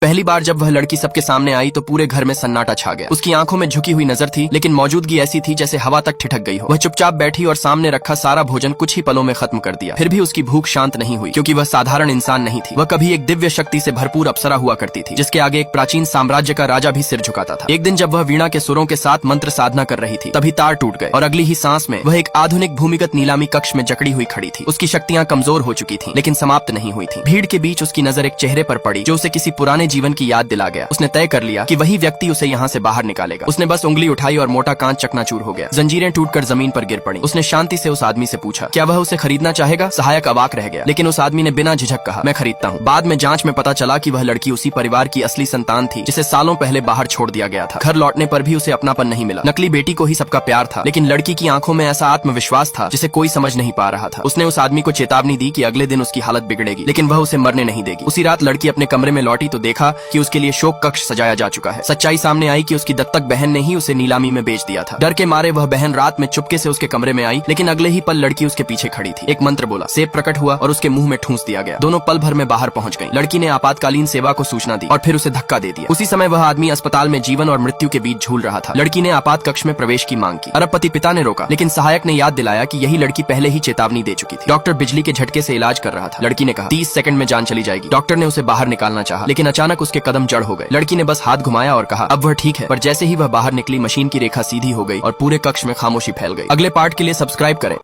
पहली बार जब वह लड़की सबके सामने आई तो पूरे घर में सन्नाटा छा गया। उसकी आंखों में झुकी हुई नजर थी, लेकिन मौजूदगी ऐसी थी जैसे हवा तक ठिठक गई हो। वह चुपचाप बैठी और सामने रखा सारा भोजन कुछ ही पलों में खत्म कर दिया। फिर भी उसकी भूख शांत नहीं हुई, क्योंकि वह साधारण इंसान नहीं थी। वह कभी एक दिव्य शक्ति से भरपूर अप्सरा हुआ करती थी, जिसके आगे एक प्राचीन साम्राज्य का राजा भी सिर झुकाता था। एक दिन जब वह वीणा के सुरों के साथ मंत्र साधना कर रही थी, तभी तार टूट गए और अगली ही सांस में वह एक आधुनिक भूमिगत नीलामी कक्ष में जकड़ी हुई खड़ी थी। उसकी शक्तियां कमजोर हो चुकी थीं, लेकिन समाप्त नहीं हुई थीं। भीड़ के बीच उसकी नजर एक चेहरे पर पड़ी जो उसे किसी पुराने जीवन की याद दिला गया। उसने तय कर लिया कि वही व्यक्ति उसे यहाँ से बाहर निकालेगा। उसने बस उंगली उठाई और मोटा कांच चकनाचूर हो गया। जंजीरें टूटकर जमीन पर गिर पड़ी। उसने शांति से उस आदमी से पूछा, क्या वह उसे खरीदना चाहेगा? सहायक अवाक रह गया, लेकिन उस आदमी ने बिना झिझक कहा, मैं खरीदता हूँ। बाद में जांच में पता चला कि वह लड़की उसी परिवार की असली संतान थी, जिसे सालों पहले बाहर छोड़ दिया गया था। घर लौटने पर भी उसे अपनापन नहीं मिला। नकली बेटी को ही सबका प्यार था, लेकिन लड़की की आंखों में ऐसा आत्मविश्वास था जिसे कोई समझ नहीं पा रहा था। उसने उस आदमी को चेतावनी दी कि अगले दिन उसकी हालत बिगड़ेगी, लेकिन वह उसे मरने नहीं देगी। उसी रात लड़की अपने कमरे में लौटी तो देखा कि उसके लिए शोक कक्ष सजाया जा चुका है। सच्चाई सामने आई कि उसकी दत्तक बहन ने ही उसे नीलामी में बेच दिया था। डर के मारे वह बहन रात में चुपके से उसके कमरे में आई, लेकिन अगले ही पल लड़की उसके पीछे खड़ी थी। एक मंत्र बोला, सेब प्रकट हुआ और उसके मुंह में ठूंस दिया गया। दोनों पल भर में बाहर पहुंच गईं। लड़की ने आपातकालीन सेवा को सूचना दी और फिर उसे धक्का दे दिया। उसी समय वह आदमी अस्पताल में जीवन और मृत्यु के बीच झूल रहा था। लड़की ने आपात कक्ष में प्रवेश की मांग की। अरबपति पिता ने रोका, लेकिन सहायक ने याद दिलाया कि यही लड़की पहले ही चेतावनी दे चुकी थी। डॉक्टर बिजली के झटके से इलाज कर रहा था। लड़की ने कहा, 30 सेकंड में जान चली जाएगी। डॉक्टर ने उसे बाहर निकालना चाहा, लेकिन अचानक उसके कदम जड़ हो गए। लड़की ने बस हाथ घुमाया और कहा, अब वह ठीक है। पर जैसे ही वह बाहर निकली, मशीन की रेखा सीधी हो गई और पूरे कक्ष में खामोशी फैल गई। अगले पार्ट के लिए सब्सक्राइब करें।